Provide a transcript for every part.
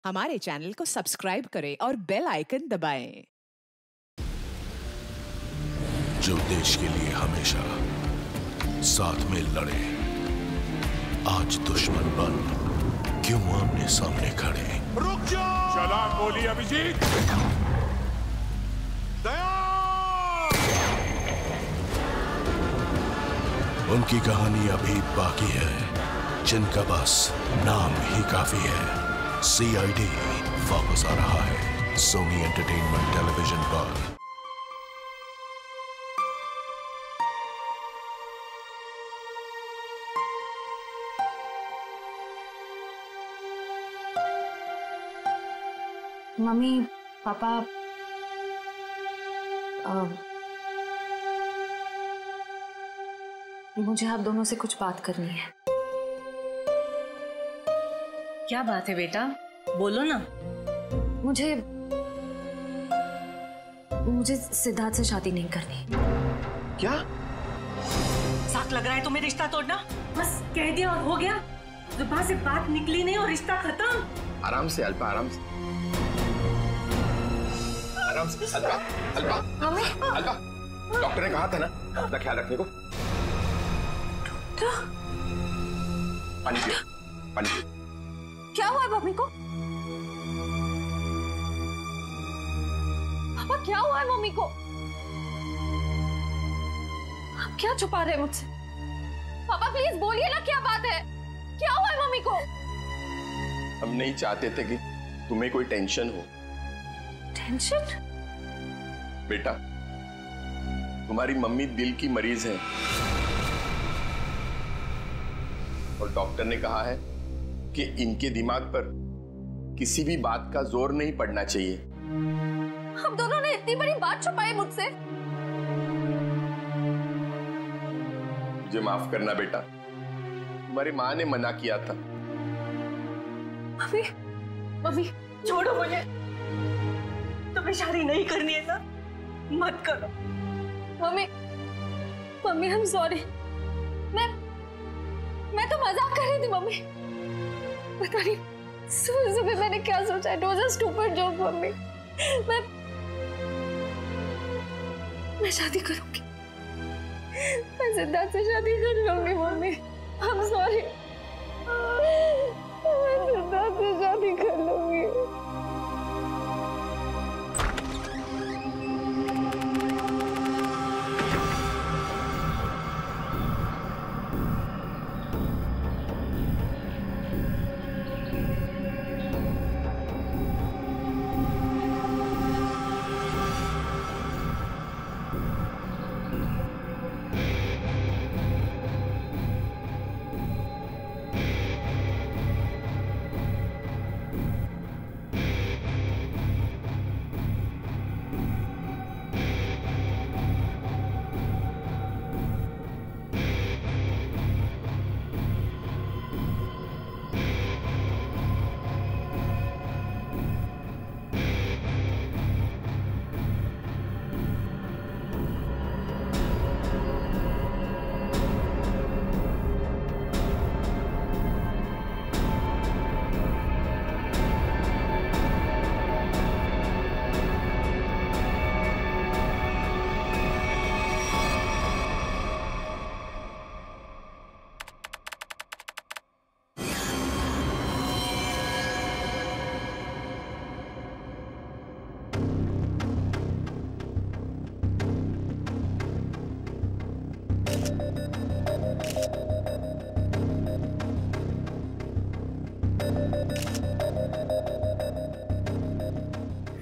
हमारे चैनल को सब्सक्राइब करें और बेल आइकन दबाएं। जो देश के लिए हमेशा साथ में लड़े, आज दुश्मन बन क्यों आमने सामने खड़े। रुक जाओ! सलाम बोली अभिजीत। दया! उनकी कहानी अभी बाकी है, जिनका बस नाम ही काफी है। CID वापस आ रहा है सोनी एंटरटेनमेंट टेलीविजन पर। मम्मी पापा मुझे आप दोनों से कुछ बात करनी है। क्या बात है बेटा, बोलो ना। मुझे सिद्धार्थ से शादी नहीं करनी। क्या? साथ लग रहा है तुम्हें रिश्ता तोड़ना? बस कह दिया और हो गया। जुबान से बात निकली नहीं और रिश्ता खत्म। आराम से अल्पा, आराम से। आराम से अल्पा, अल्पा। मम्मी अल्पा, डॉक्टर ने कहा था ना अपना ख्याल रखने को। पानी पियो, पानी पियो। क्या हुआ है मम्मी को? पापा क्या हुआ है मम्मी को? आप क्या छुपा रहे हैं मुझसे? पापा प्लीज बोलिए ना, क्या बात है? क्या हुआ है मम्मी को? हम नहीं चाहते थे कि तुम्हें कोई टेंशन हो। टेंशन? बेटा, तुम्हारी मम्मी दिल की मरीज है और डॉक्टर ने कहा है कि इनके दिमाग पर किसी भी बात का जोर नहीं पड़ना चाहिए। हम दोनों ने इतनी बड़ी बात छुपाई मुझसे। मुझे माफ करना बेटा, तुम्हारी माँ ने मना किया था। मम्मी मम्मी छोड़ो मुझे। तुम्हें शादी नहीं करनी है ना, मत करो। Mummy mummy I'm sorry। मैं तो मजाक कर रही थी मम्मी। पता नहीं सुबह सुबह मैंने क्या सोचा। It was a stupid joke mummy. मैं शादी करूंगी। मैं सिद्धार्थ से शादी कर लूंगी मम्मी। I'm sorry। मैं सिद्धार्थ से शादी कर लूंगी।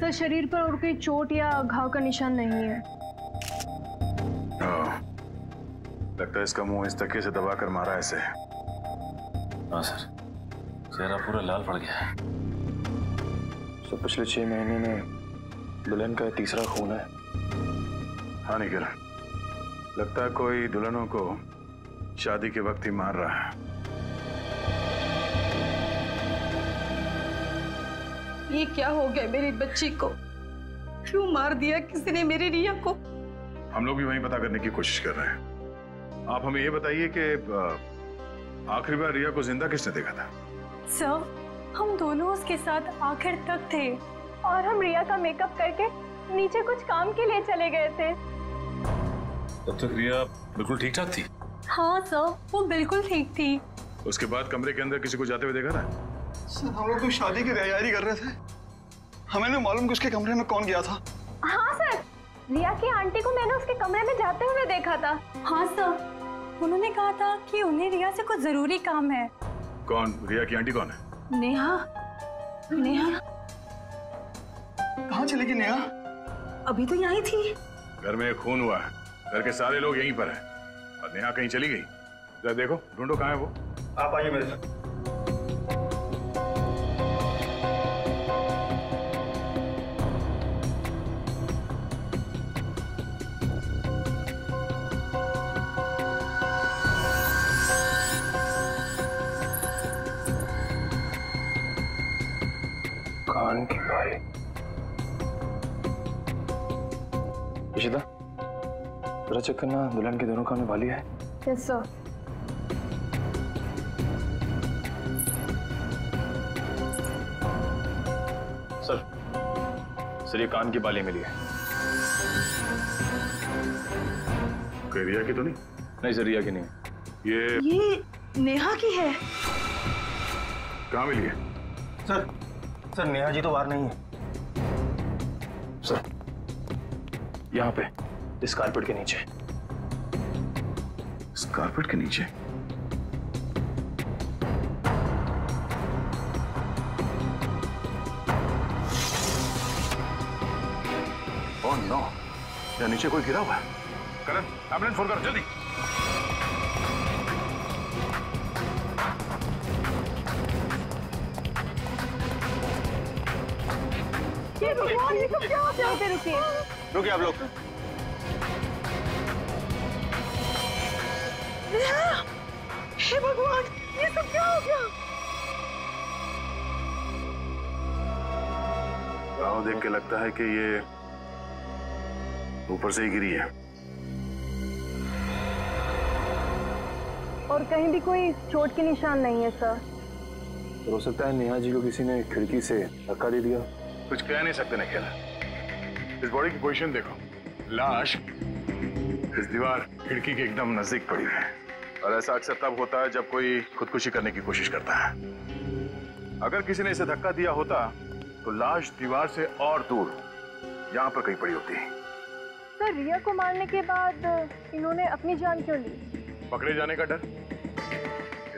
सर, शरीर पर और कोई चोट या घाव का निशान नहीं है। लगता है इसका मुंह इस तकिए से दबा कर मारा ऐसे। हाँ सर, चेहरा पूरा लाल पड़ गया है। तो पिछले 6 महीने में दुल्हन का तीसरा खून है। हाँ निखिल, लगता है कोई दुल्हनों को शादी के वक्त ही मार रहा है। ये क्या हो गया मेरी बच्ची को? क्यों मार दिया किसी ने मेरी रिया को? हम लोग भी वही पता करने की कोशिश कर रहे हैं। आप हमें ये बताइए कि आखिरी बार रिया को जिंदा किसने देखा था? सर, हम दोनों उसके साथ आखिर तक थे और हम रिया का मेकअप करके नीचे कुछ काम के लिए चले गए थे। तब तक रिया बिल्कुल ठीक ठाक थी। हाँ सर, वो बिल्कुल ठीक थी। उसके बाद कमरे के अंदर किसी को जाते हुए देखा ना? सर हम लोग तो शादी की तैयारी कर रहे थे, हमें नहीं मालूम कि उसके कमरे में कौन गया था। हाँ सर, रिया की आंटी को मैंने उसके कमरे में जाते हुए देखा था। हाँ सर, उन्होंने कहा था कि उन्हें रिया से कुछ जरूरी काम है। कौन? रिया की आंटी कौन है? नेहा। नेहा कहाँ चली गई नेहा? अभी तो यहीं थी। घर में खून हुआ है, घर के सारे लोग यहीं पर हैं और नेहा कहीं चली गई। जरा देखो, ढूंढो कहाँ है वो। आप आइए मेरे साथ। कान की बाली। इशिता, जरा चेक करना दुल्हन के दोनों कान में बाली है। Yes sir. सर ये कान की बाली मिली है। कोई रिया की तो नहीं? नहीं सर, रिया की नहीं है। ये नेहा की है। कहाँ मिली है? सर नेहा जी तो बाहर नहीं है सर, यहाँ पे इस कारपेट के नीचे। इस कारपेट के नीचे? ओह नो, यहाँ नीचे कोई गिरा हुआ है। करण, एम्बुलेंस फोन करो जल्दी। ये सब क्या हो गया? रुकिए रुकिए आप लोग। हे भगवान, ये सब क्या हो गया? गाँव देख के लगता है कि ये ऊपर से ही गिरी है। और कहीं भी कोई चोट के निशान नहीं है सर। हो सकता है नेहा जी को किसी ने खिड़की से धक्का दे दिया। कुछ कह नहीं सकते निखिल। इस बॉडी की पोजीशन देखो, लाश इस दीवार खिड़की के एकदम नजदीक पड़ी है और ऐसा अक्सर तब होता है जब कोई खुदकुशी करने की कोशिश करता है। अगर किसी ने इसे धक्का दिया होता तो लाश दीवार से और दूर यहाँ पर कहीं पड़ी होती। सर रिया को मारने के बाद इन्होंने अपनी जान क्यों ली? पकड़े जाने का डर।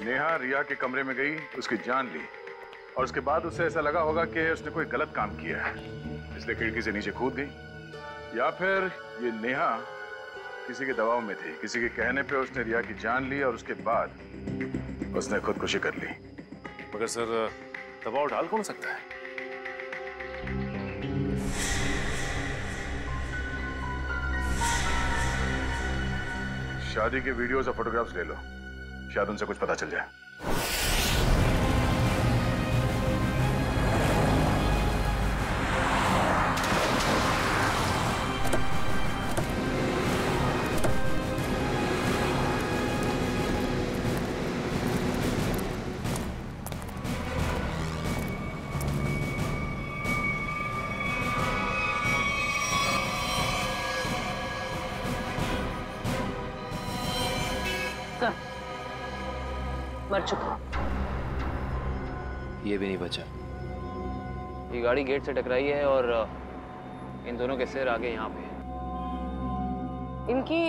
नेहा रिया के कमरे में गई, उसकी जान ली और उसके बाद उसे ऐसा लगा होगा कि उसने कोई गलत काम किया है, इसलिए खिड़की से नीचे कूद गई। या फिर ये नेहा किसी के दबाव में थी, किसी के कहने पे उसने रिया की जान ली और उसके बाद उसने खुदकुशी कर ली। मगर सर, दबाव डाल कौन सकता है? शादी के वीडियोस और फोटोग्राफ्स ले लो, शायद उनसे कुछ पता चल जाए। मर चुका। ये भी नहीं बचा। ये गाड़ी गेट से टकराई है और इन दोनों के सिर आगे यहाँ पे है। इनकी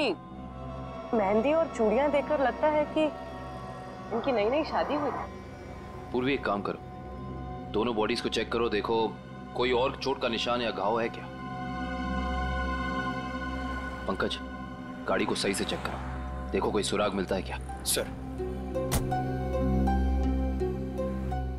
मेहंदी और चूड़ियां देखकर लगता है कि इनकी नई नई शादी हुई। पूर्वी एक काम करो, दोनों बॉडीज को चेक करो, देखो कोई और चोट का निशान या घाव है क्या। पंकज, गाड़ी को सही से चेक करो, देखो कोई सुराग मिलता है क्या। सर।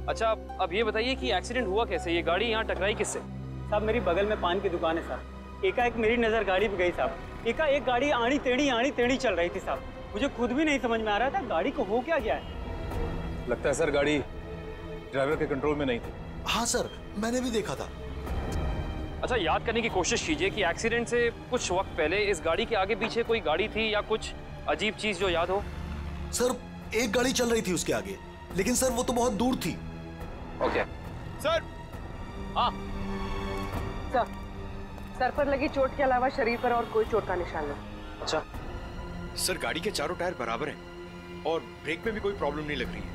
अच्छा, अब ये बताइए कि एक्सीडेंट हुआ कैसे? ये गाड़ी यहाँ टकराई किससे? साहब मेरी बगल में पान की दुकान है साहब। एकाएक मेरी नजर गाड़ी पे गई साहब। एकाएक गाड़ी आड़ी टेढ़ी चल रही थी साहब। मुझे खुद भी नहीं समझ में आ रहा था गाड़ी को हो क्या गया है। लगता है सर गाड़ी ड्राइवर के कंट्रोल में नहीं थी। हाँ सर, मैंने भी देखा था। अच्छा, याद करने की कोशिश कीजिए कि एक्सीडेंट से कुछ वक्त पहले इस गाड़ी के आगे पीछे कोई गाड़ी थी या कुछ अजीब चीज जो याद हो। सर एक गाड़ी चल रही थी उसके आगे, लेकिन सर वो तो बहुत दूर थी। Okay sir. हाँ सर, सर पर लगी चोट के अलावा शरीर पर और कोई चोट का निशान नहीं। अच्छा सर, गाड़ी के चारों टायर बराबर हैं और ब्रेक में भी कोई प्रॉब्लम नहीं लग रही है।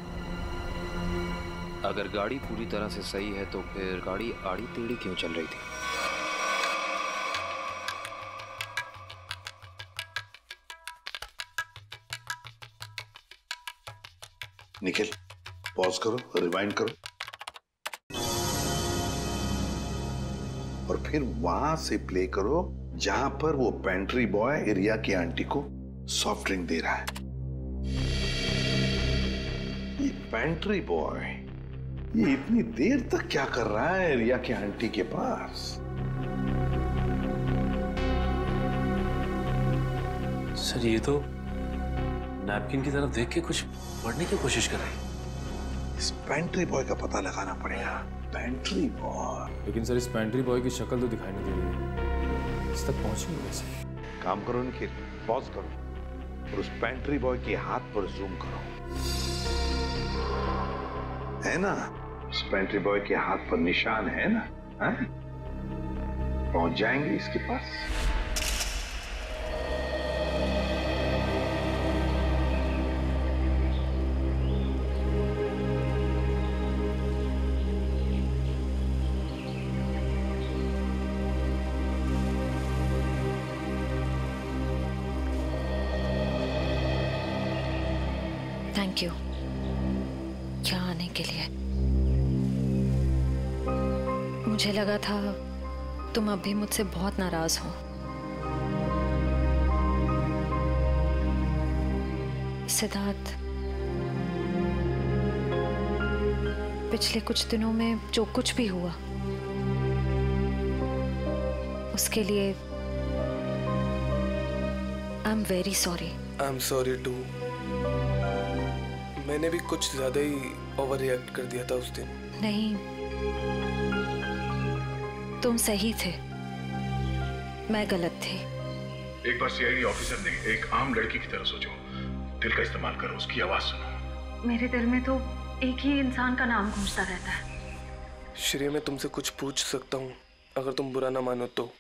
अगर गाड़ी पूरी तरह से सही है तो फिर गाड़ी आड़ी टेढ़ी क्यों चल रही थी? निखिल, पॉज करो, रिवाइंड करो और फिर वहां से प्ले करो जहां पर वो पेंट्री बॉय रिया की आंटी को सॉफ्ट ड्रिंक दे रहा है। ये पेंट्री बॉय ये इतनी देर तक क्या कर रहा है रिया की आंटी के पास? सर ये तो नैपकिन की तरफ देख के कुछ पढ़ने की कोशिश कर रही है। इस पेंट्री बॉय का पता लगाना पड़ेगा। Pantry boy. लेकिन सर इस पेंट्री बॉय की शक्ल तो दिखाई नहीं दे रही है। इस तक पहुंचेंगे कैसे? काम करो निखिल, पॉज करो और उस पेंट्री बॉय के हाथ पर जूम करो। है ना, उस पेंट्री बॉय के हाथ पर निशान है ना? है? पहुंच जाएंगे इसके पास। थैंक यू यहाँ आने के लिए। मुझे लगा था तुम अब भी मुझसे बहुत नाराज हो। सिद्धार्थ, पिछले कुछ दिनों में जो कुछ भी हुआ उसके लिए I am very sorry. I am sorry too. मैंने भी कुछ ज्यादा ही ओवर रिएक्ट कर दिया था उस दिन। नहीं, तुम सही थे, मैं गलत थी। एक बार सीआईडी ऑफिसर ने एक आम लड़की की तरह सोचो, दिल का इस्तेमाल करो, उसकी आवाज सुनो। मेरे दिल में तो एक ही इंसान का नाम गूंजता रहता है। श्रेया, मैं तुमसे कुछ पूछ सकता हूँ अगर तुम बुरा ना मानो तो?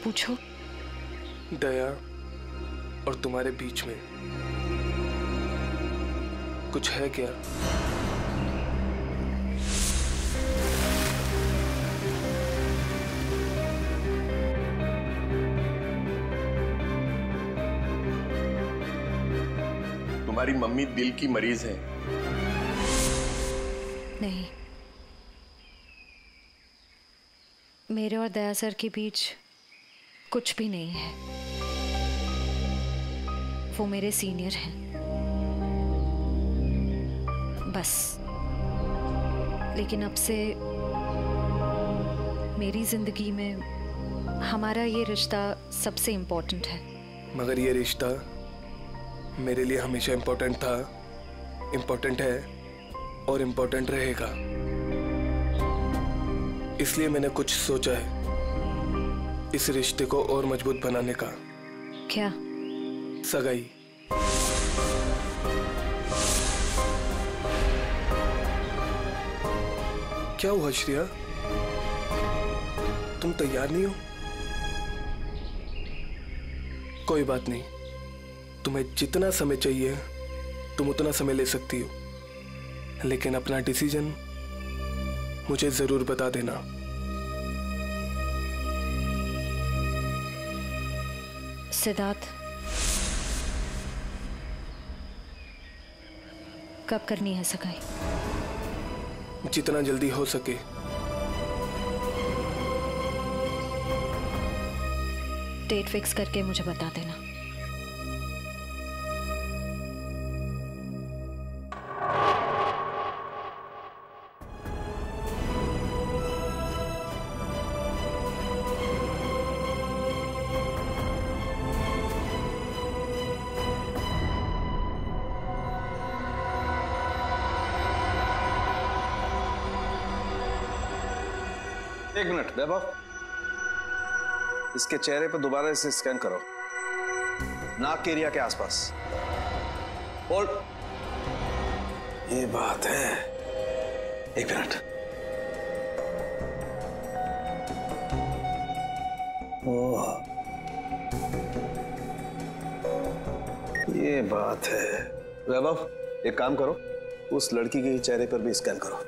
पूछो। दया और तुम्हारे बीच में कुछ है क्या? तुम्हारी मम्मी दिल की मरीज है। नहीं, मेरे और दया सर के बीच कुछ भी नहीं है। वो मेरे सीनियर हैं बस। लेकिन अब से मेरी जिंदगी में हमारा ये रिश्ता सबसे इम्पोर्टेंट है। मगर ये रिश्ता मेरे लिए हमेशा इम्पोर्टेंट था, इम्पोर्टेंट है और इम्पोर्टेंट रहेगा। इसलिए मैंने कुछ सोचा है इस रिश्ते को और मजबूत बनाने का। क्या? सगाई। क्या हुआ श्रेया, तुम तैयार नहीं हो? कोई बात नहीं, तुम्हें जितना समय चाहिए तुम उतना समय ले सकती हो, लेकिन अपना डिसीजन मुझे जरूर बता देना। सिद्धार्थ, कब करनी है सगाई? जितना जल्दी हो सके। डेट फिक्स करके मुझे बता देना। एक मिनट वैभव, इसके चेहरे पर दोबारा इसे स्कैन करो, नाक के एरिया के आसपास। होल्ड। ये बात है। एक मिनट। ओह, ये बात है। वैभव, एक काम करो, उस लड़की के चेहरे पर भी स्कैन करो,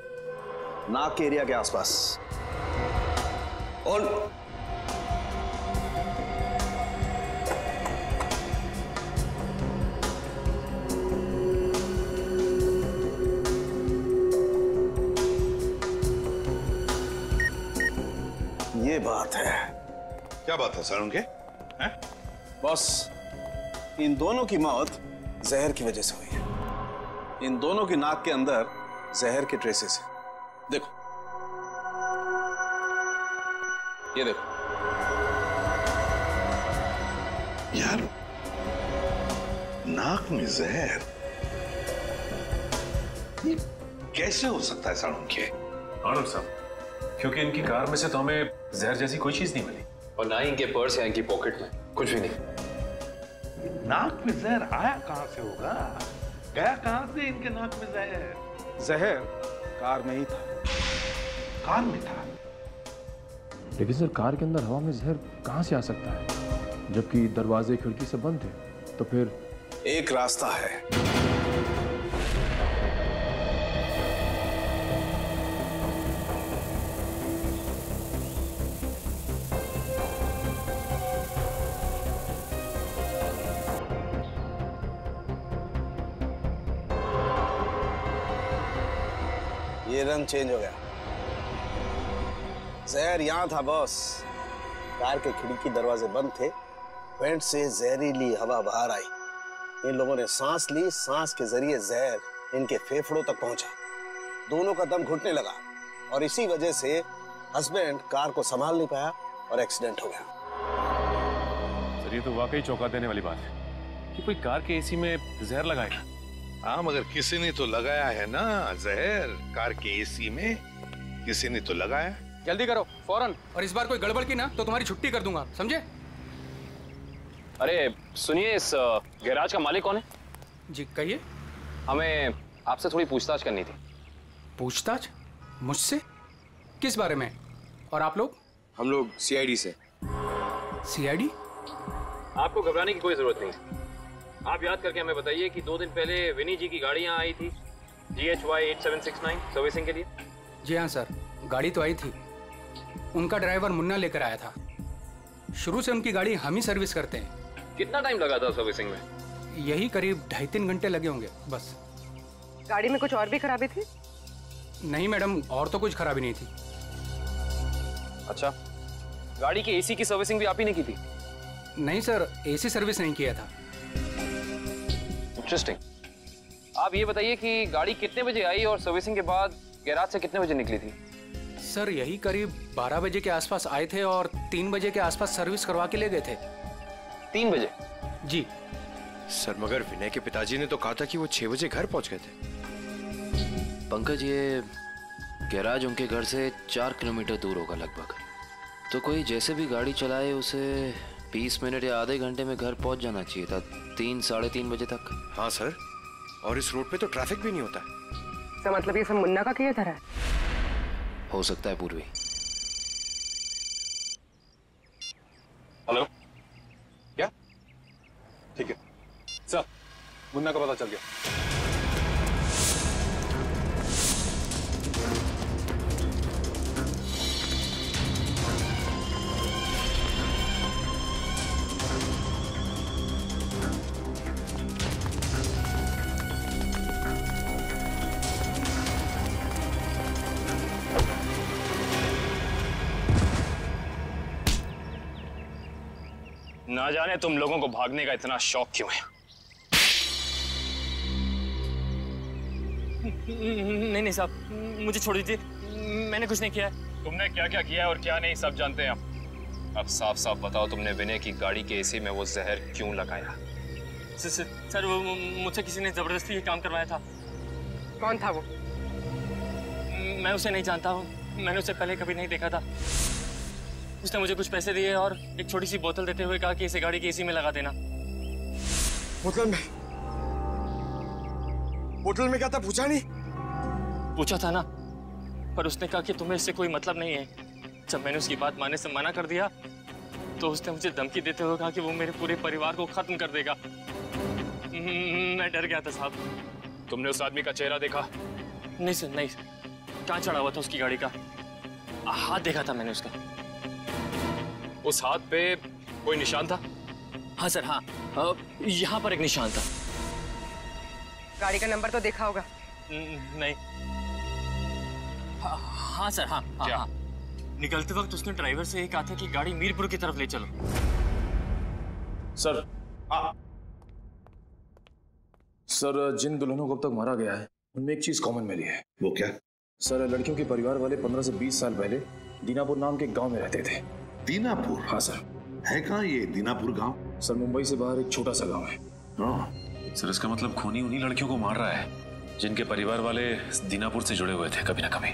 नाक के एरिया के आसपास। और ये बात है। क्या बात है सर उनके? बॉस, इन दोनों की मौत जहर की वजह से हुई है। इन दोनों की नाक के अंदर जहर के ट्रेसेस हैं। देखो, ये देखो। यार, नाक में जहर ये कैसे हो सकता है सर उनके? आनंद साहब, क्योंकि इनकी कार में से तो हमें जहर जैसी कोई चीज नहीं मिली, और ना ही इनके पर्स या इनकी पॉकेट में कुछ भी नहीं। नाक में जहर आया कहां से होगा? गया कहां से इनके नाक में जहर? जहर कार में ही था। कार में था? लेकिन सर, कार के अंदर हवा में जहर कहां से आ सकता है, जबकि दरवाजे खिड़की सब बंद थे? तो फिर एक रास्ता है। ये रंग चेंज हो गया। जहर यहां था बॉस। कार के खिड़की दरवाजे बंद थे, वेंट से जहरीली हवा बाहर आई। इन लोगों ने सांस ली, सांस के जरिए जहर इनके फेफड़ों तक पहुंचा। दोनों का दम घुटने लगा और इसी वजह से हस्बैंड कार को संभाल नहीं पाया और एक्सीडेंट हो गया। सर, ये तो वाकई चौंका देने वाली बात है कि कोई कार के एसी में जहर लगाएगा। हाँ, मगर किसी ने तो लगाया है ना जहर। कार के एसी में किसी ने तो लगाया। जल्दी करो फौरन, और इस बार कोई गड़बड़ की ना तो तुम्हारी छुट्टी कर दूंगा, समझे? अरे सुनिए, इस गैराज का मालिक कौन है? जी कहिए। हमें आपसे थोड़ी पूछताछ करनी थी। पूछताछ? मुझसे? किस बारे में? और आप लोग? हम लोग सीआईडी से। सीआईडी? आपको घबराने की कोई जरूरत नहीं है। आप याद करके हमें बताइए कि 2 दिन पहले विनी जी की गाड़ी यहाँ आई थी GHY 8769 सर्विसिंग के लिए। जी हाँ सर, गाड़ी तो आई थी। उनका ड्राइवर मुन्ना लेकर आया था। शुरू से उनकी गाड़ी हम ही सर्विस करते हैं। कितना टाइम लगा था सर्विसिंग में? यही करीब 2.5-3 घंटे लगे होंगे बस। गाड़ी में कुछ और भी खराबी थी? नहीं मैडम, और तो कुछ खराबी नहीं थी। अच्छा, गाड़ी की एसी की सर्विसिंग भी आप ही ने की थी? नहीं सर, एसी सर्विस नहीं किया था। इंटरेस्टिंग। आप ये बताइए कि गाड़ी कितने बजे आई और सर्विसिंग के बाद गैराज से कितने बजे निकली थी? सर यही करीब 12 बजे के आसपास आए थे और 3 बजे के आसपास सर्विस करवा के ले गए थे। 3 बजे? जी सर, मगर विनय के पिताजी ने तो कहा था कि वो 6 बजे घर पहुंच गए थे। पंकज, ये गैराज उनके घर से 4 किलोमीटर दूर होगा लगभग। तो कोई जैसे भी गाड़ी चलाए उसे 20 मिनट या आधे घंटे में घर पहुंच जाना चाहिए था, 3-3:30 बजे तक। हाँ सर, और इस रोड पे तो ट्रैफिक भी नहीं होता। तो मतलब ये सब मुन्ना का किया था? हो सकता है पूर्वी। हेलो, क्या? ठीक है सर, मुन्ना का पता चल गया। ना जाने तुम लोगों को भागने का इतना शौक क्यों है। नहीं साहब, मुझे छोड़ दीजिए, मैंने कुछ नहीं किया है। तुमने क्या क्या किया है और क्या नहीं सब जानते हैं हम। अब साफ साफ बताओ, तुमने विनय की गाड़ी के एसी में वो जहर क्यों लगाया? सर वो मुझसे किसी ने जबरदस्ती ये काम करवाया था। कौन था वो? मैं उसे नहीं जानता हूँ, मैंने उसे पहले कभी नहीं देखा था। उसने मुझे कुछ पैसे दिए और एक छोटी सी बोतल देते हुए कहा कि इसे गाड़ी की एसी में लगा देना। बोतल में क्या था पूछा नहीं? पूछा था ना, पर उसने कहा कि तुम्हें इससे कोई मतलब नहीं है। जब मैंने उसकी बात मानने से मना कर दिया तो उसने मुझे धमकी देते हुए कहा कि वो मेरे पूरे परिवार को खत्म कर देगा। मैं डर गया था साहब। तुमने उस आदमी का चेहरा देखा? नहीं सर, नहीं। कहाँ चढ़ा हुआ था उसकी गाड़ी का? हाथ देखा था मैंने उसका। उस हाथ पे कोई निशान था? हाँ सर, हाँ, यहाँ पर एक निशान था। गाड़ी का नंबर तो देखा होगा? नहीं। हाँ सर, हाँ, हाँ, हाँ। निकलते वक्त उसने ड्राइवर से यही कहा था कि गाड़ी मीरपुर की तरफ ले चलो। सर, सर जिन दुल्हनों को अब तक मारा गया है उनमें एक चीज कॉमन मिली है। वो क्या? सर, लड़कियों के परिवार वाले 15 से 20 साल पहले दीनापुर नाम के गांव में रहते थे। दीनापुर? हाँ सर। है कहाँ ये दीनापुर गांव? सर, मुंबई से बाहर एक छोटा सा गांव है। सर, इसका मतलब खूनी उन्हीं लड़कियों को मार रहा है जिनके परिवार वाले दीनापुर से जुड़े हुए थे कभी ना कभी।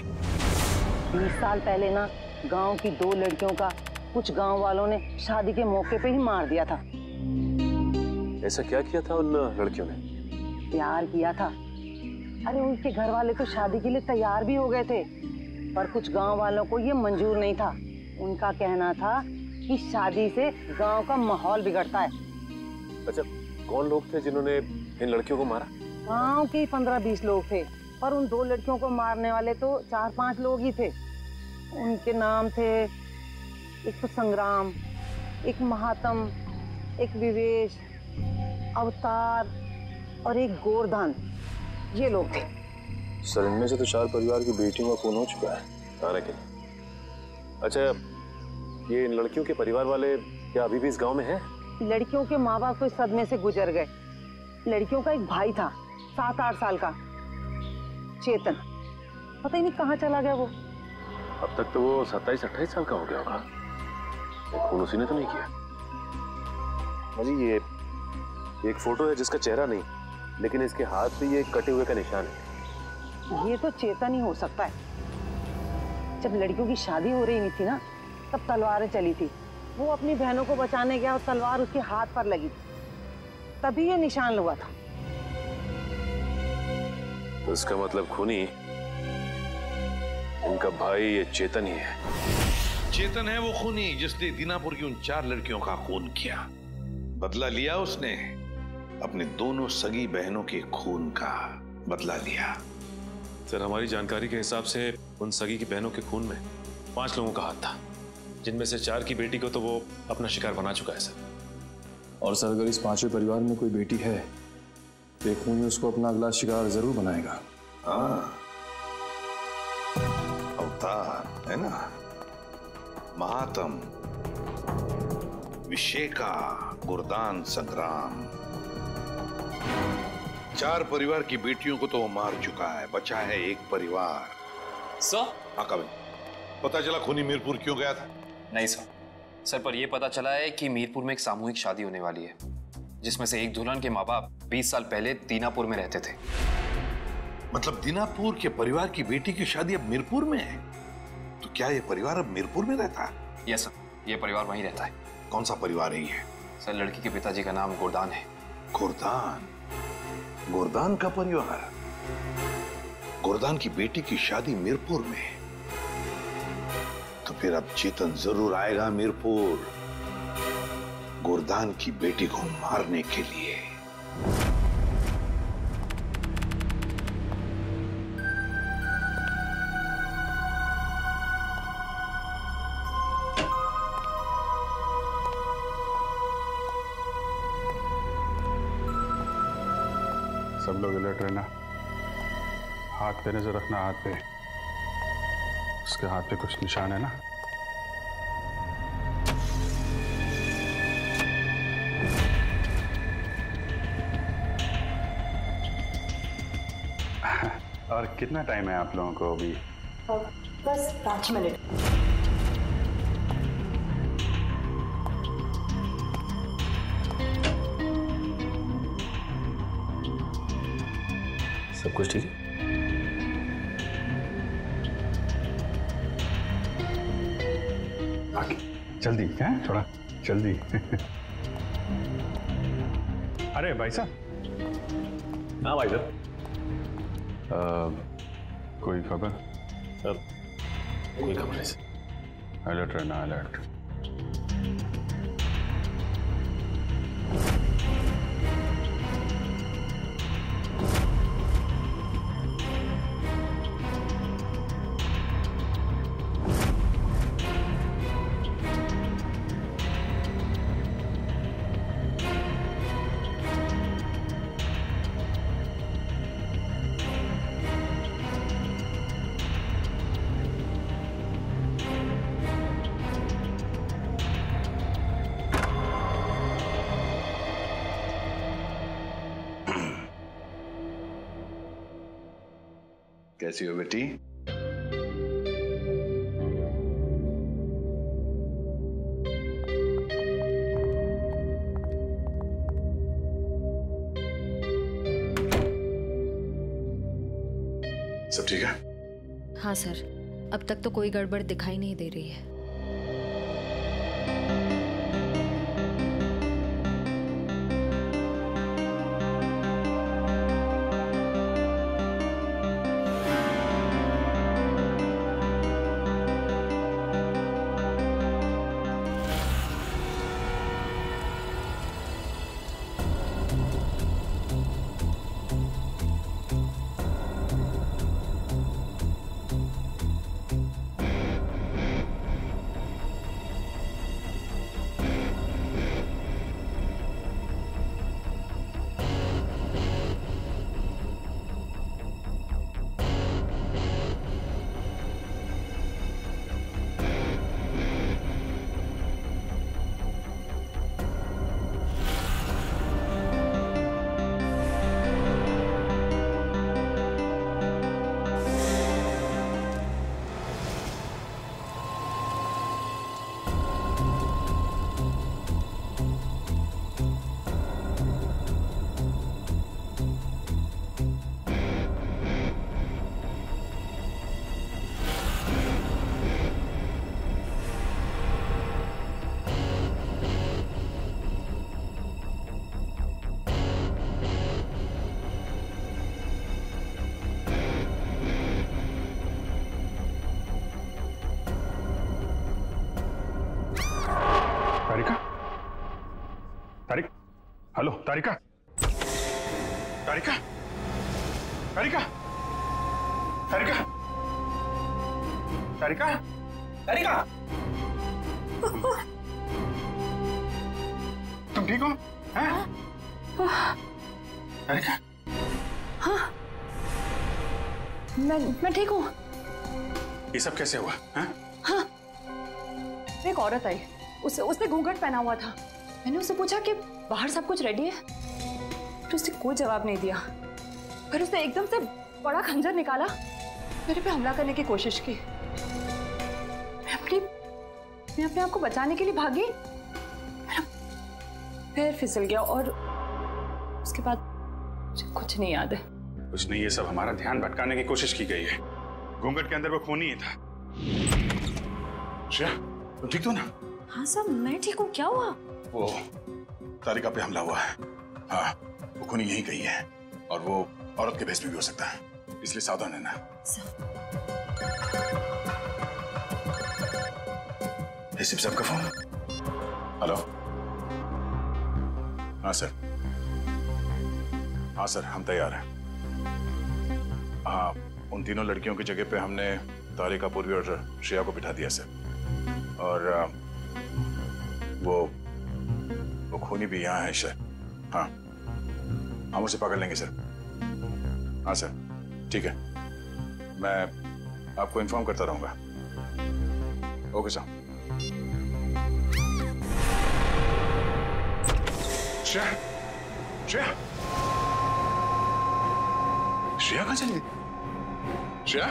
20 साल पहले ना गांव की 2 लड़कियों का कुछ गांव वालों ने शादी के मौके पे ही मार दिया था। ऐसा क्या किया था उन लड़कियों ने? प्यार किया था। अरे उनके घर वाले तो शादी के लिए तैयार भी हो गए थे, पर कुछ गांव वालों को ये मंजूर नहीं था। उनका कहना था कि शादी से गांव का माहौल बिगड़ता है। अच्छा, कौन लोग थे जिन्होंने इन लड़कियों को मारा? गांव के 15-20 लोग थे, पर उन 2 लड़कियों को मारने वाले तो 4-5 लोग ही थे। उनके नाम थे, एक तो संग्राम, एक महात्म, एक विवेश, अवतार और एक गोवर्धन। ये लोग थे। सर, इनमें से तो 4 परिवार की बेटियों का खून हो चुका है। अच्छा, ये इन लड़कियों के परिवार वाले क्या अभी भी इस गांव में हैं? लड़कियों के माँ बाप तो इस सदमे से गुजर गए। लड़कियों का एक भाई था 7-8 साल का, चेतन। पता ही नहीं कहाँ चला गया वो। अब तक तो वो 27-28 साल का हो गया होगा। खून उसी ने तो नहीं किया। अजी, ये एक फोटो है जिसका चेहरा नहीं, लेकिन इसके हाथ पे ये कटे हुए का निशान है। ये तो चेतन ही हो सकता है। जब लड़कियों की शादी हो रही नहीं थी ना, तब तलवारें चली थी। वो अपनी बहनों को बचाने गया और तलवार उसके हाथ पर लगी, तभी ये निशान हुआ था। तो इसका मतलब खूनी इनका भाई ये चेतन ही है। चेतन है वो खूनी जिसने दीनापुर की उन 4 लड़कियों का खून किया। बदला लिया उसने, अपने दोनों सगी बहनों के खून का बदला लिया। सर, हमारी जानकारी के हिसाब से उन सगी की बहनों के खून में 5 लोगों का हाथ था, जिनमें से 4 की बेटी को तो वो अपना शिकार बना चुका है सर। और सर, अगर इस 5वें परिवार में कोई बेटी है तो एक खूनी उसको अपना अगला शिकार जरूर बनाएगा। हाँ, अवतार है ना, महात्म, विशेका, गुरदान, संग्राम। 4 परिवार की बेटियों को तो वो मार चुका है, बचा है एक परिवार। सर? हाँ कविन, पता चला खूनी मीरपुर क्यों गया था? नहीं सर, पर यह पता चला है कि मीरपुर में एक सामूहिक शादी होने वाली है, जिसमें से एक दुल्हन के माँ बाप 20 साल पहले दीनापुर में रहते थे। मतलब दीनापुर के परिवार की बेटी की शादी अब मीरपुर में है? तो क्या ये परिवार अब मीरपुर में रहता है? यस सर, ये परिवार वहीं रहता है। कौन सा परिवार है ये? सर, लड़की के पिताजी का नाम गोरदान है। गोरदान? गोरदान का परिवार? गोरदान की बेटी की शादी मीरपुर में, तो फिर अब चेतन जरूर आएगा मीरपुर गोरदान की बेटी को मारने के लिए। सब लोग अलर्ट रहना, हाथ पे नजर रखना। हाथ पे, उसके हाथ पे कुछ निशान है ना? और कितना टाइम है आप लोगों को अभी? बस 5 मिनट। सब कुछ ठीक है? जल्दी है, थोड़ा जल्दी। अरे भाई साहब। हाँ भाई साहब। कोई खबर? सर कोई खबर नहीं सर। अलर्ट रहना, अलर्ट। कैसी हो बेटी? सब ठीक है? हाँ सर, अब तक तो कोई गड़बड़ दिखाई नहीं दे रही है। हेलो तारिका, तारिका, तारिका, तारिका, तारिका, तारिका, तुम ठीक हो? हैं? तारिका? हाँ, मैं ठीक हूँ। ये सब कैसे हुआ? हैं? हाँ, एक औरत आई, उसने घूंघट पहना हुआ था। मैंने उससे पूछा कि बाहर सब कुछ रेडी है, तो उसने कोई जवाब नहीं दिया। फिर उसने एकदम से बड़ा खंजर निकाला, मेरे पे हमला करने की कोशिश की। मैं अपने आप को बचाने के लिए भागी, पैर फिसल गया और उसके बाद मुझे कुछ नहीं याद है। कुछ नहीं, ये सब हमारा ध्यान भटकाने की कोशिश की गई है। घूंघट के अंदर वो खून ही था। श्रेया, तुम ठीक हो ना? हाँ सर, मैं ठीक हूँ। क्या हुआ? वो तारिका पे हमला हुआ है। हाँ, वो खूनी यहीं कहीं है और वो औरत के भेष में भी हो सकता है, इसलिए सावधान रहना। एसीपी साहब का फोन। हेलो। हाँ सर, हाँ सर, हम तैयार हैं। हाँ, उन तीनों लड़कियों की जगह पे हमने तारिका, पूर्वी और श्रेया को बिठा दिया सर। और वो खूनी भी यहाँ है सर। हाँ, हम उसे पकड़ लेंगे सर। हाँ सर, ठीक है, मैं आपको इन्फॉर्म करता रहूंगा। Okay sir. श्रेया, श्रेया, श्रेया कहाँ चली गई? श्रेया,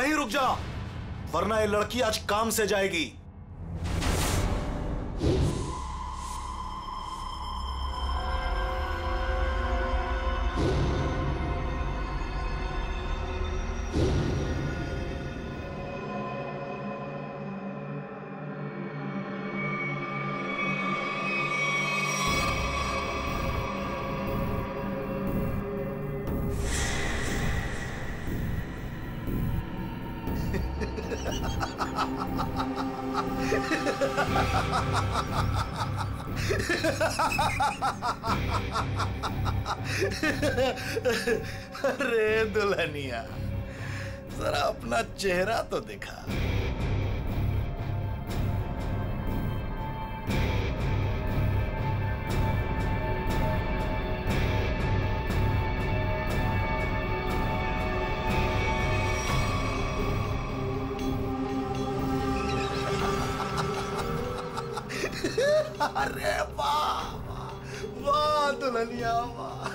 वहीं रुक जा, वरना ये लड़की आज काम से जाएगी। अरे दुल्हनिया, जरा अपना चेहरा तो दिखा। अरे वाह वाह दुल्हनिया वाह।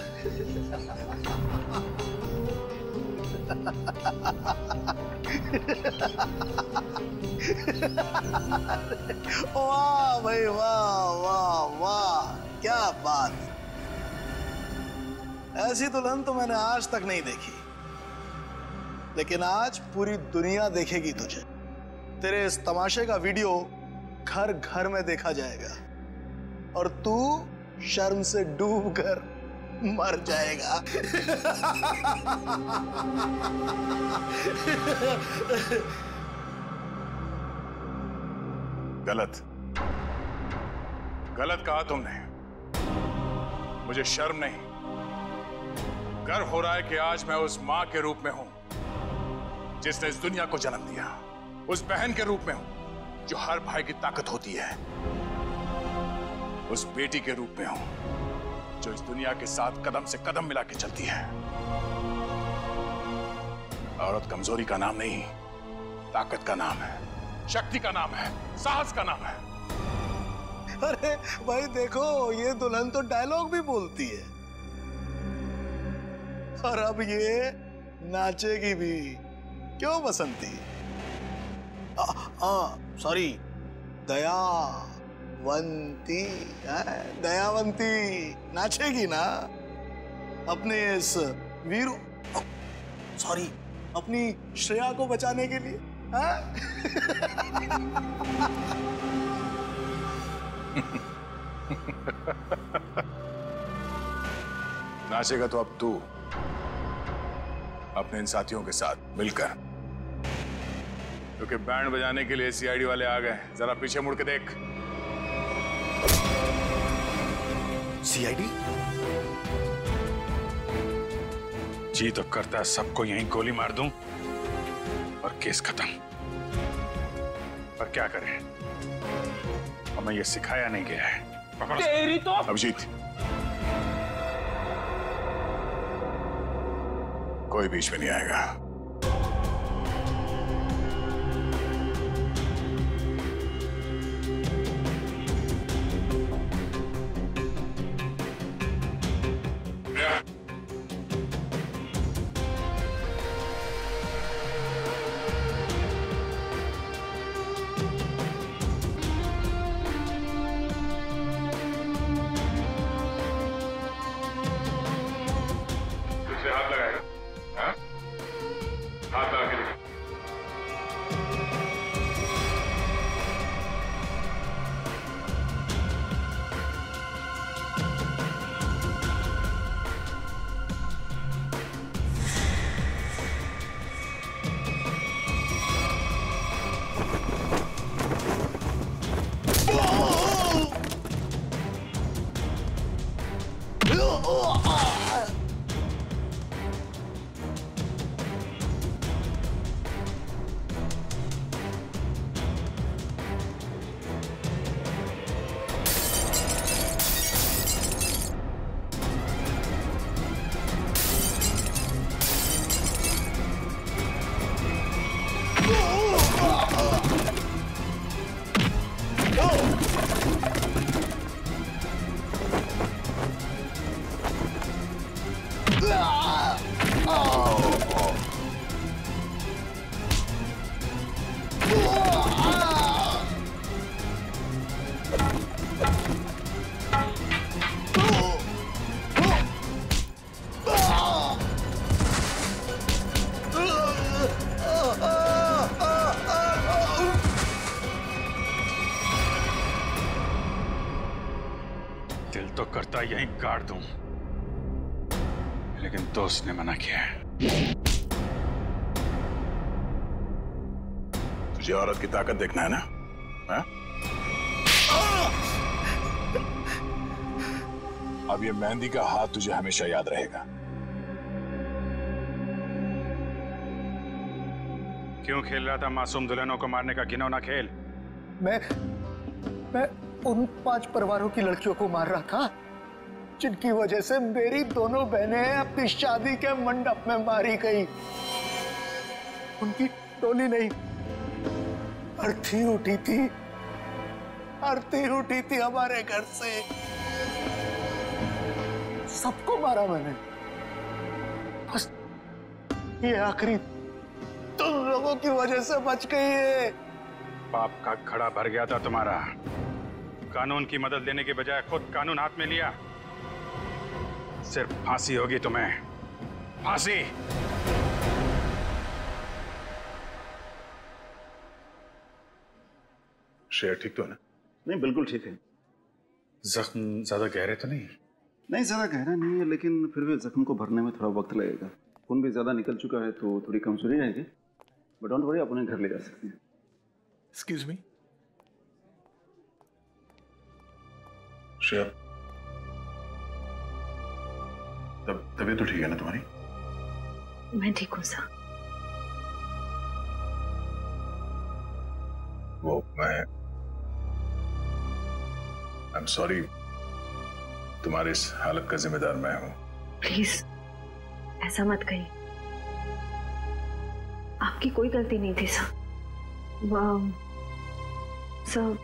वाह भाई वाह वाह वाह, क्या बात। ऐसी दुल्हन तो मैंने आज तक नहीं देखी, लेकिन आज पूरी दुनिया देखेगी तुझे। तेरे इस तमाशे का वीडियो घर घर में देखा जाएगा और तू शर्म से डूब कर मर जाएगा। गलत गलत कहा तुमने। मुझे शर्म नहीं, गर्व हो रहा है कि आज मैं उस मां के रूप में हूं जिसने इस दुनिया को जन्म दिया, उस बहन के रूप में हूं जो हर भाई की ताकत होती है, उस बेटी के रूप में हूं जो इस दुनिया के साथ कदम से कदम मिला के चलती है। औरत कमजोरी का नाम नहीं, ताकत का नाम है, शक्ति का नाम है, साहस का नाम है। अरे भाई देखो, ये दुल्हन तो डायलॉग भी बोलती है और अब ये नाचेगी भी। क्यों बसंती? सॉरी, दयावंती। दयावंती नाचेगी ना अपने इस वीरू, सॉरी, अपनी श्रेया को बचाने के लिए। नाचेगा तो अब तू अपने इन साथियों के साथ मिलकर, क्योंकि बैंड बजाने के लिए सीआईडी वाले आ गए। जरा पीछे मुड़ के देख। सीआईडी? जी तो करता है सबको यहीं गोली मार दूं और केस खत्म, पर क्या करें, हमें ये सिखाया नहीं गया है। तेरी तो अभिजीत, कोई बीच में नहीं आएगा। तो करता यहीं गाड़ दूं, लेकिन दोस्त ने मना किया है। तुझे औरत की ताकत देखना है ना? हा? अब ये मेहंदी का हाथ तुझे हमेशा याद रहेगा। क्यों खेल रहा था मासूम दुल्हनों को मारने का घिनौना खेल? मैं उन 5 परिवारों की लड़कियों को मार रहा था जिनकी वजह से मेरी दोनों बहनें अपनी शादी के मंडप में मारी गई। उनकी टोली नहीं, अर्थी उठी थी, अर्थी उठी थी हमारे घर से। सबको मारा मैंने, बस ये आखिरी तुम लोगों की वजह से बच गई है। पाप का खड़ा भर गया था तुम्हारा। कानून की मदद लेने के बजाय खुद कानून हाथ में लिया। सिर्फ फांसी होगी तुम्हें, फांसी। शेर ठीक तो है ना? नहीं, बिल्कुल ठीक है। जख्म ज्यादा गहरे तो नहीं? नहीं, ज्यादा गहरा नहीं है, लेकिन फिर भी जख्म को भरने में थोड़ा वक्त लगेगा। खून भी ज्यादा निकल चुका है तो थोड़ी कमजोरी रहेगी, बट डोंट वरी, आप उन्हें घर ले जा सकते हैं। Excuse me. शेर, तबीयत तो ठीक है ना तुम्हारी? मैं ठीक हूँ सर। वो आई एम सॉरी, तुम्हारी इस हालत का जिम्मेदार मैं हूं। प्लीज ऐसा मत कहिए, आपकी कोई गलती नहीं थी सर। सर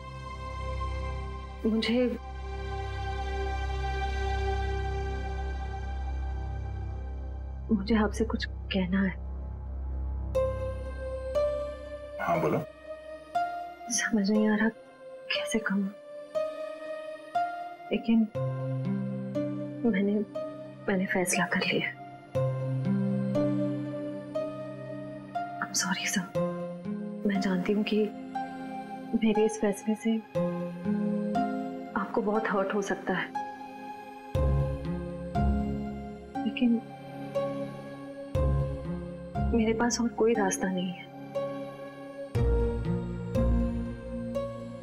मुझे आपसे कुछ कहना है। हाँ बोलो। समझ नहीं आ रहा कैसे कहूं, लेकिन मैंने फैसला कर लिया। I'm sorry सर, मैं जानती हूँ कि मेरे इस फैसले से आपको बहुत हर्ट हो सकता है, लेकिन मेरे पास और कोई रास्ता नहीं है।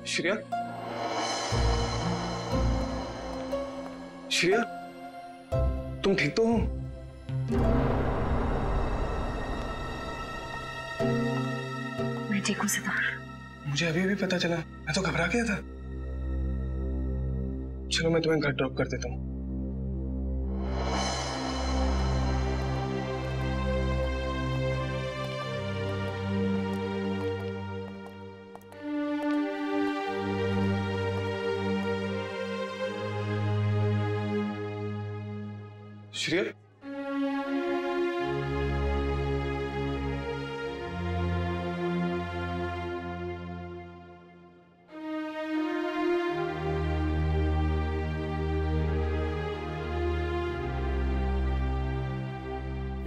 श्रेया, श्रेया, तुम ठीक तो हो? मैं ठीक हूँ सितार। मुझे अभी भी पता चला, मैं तो घबरा गया था। चलो मैं तुम्हें घर ड्रॉप कर देता हूँ। श्रेया,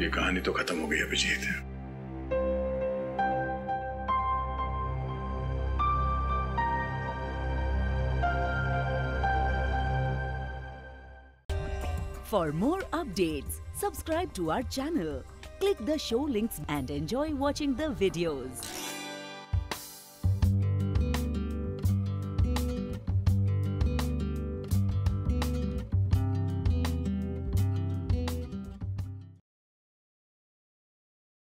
ये कहानी तो खत्म हो गई Abhijit. For more updates, subscribe to our channel, click the show links and enjoy watching the videos.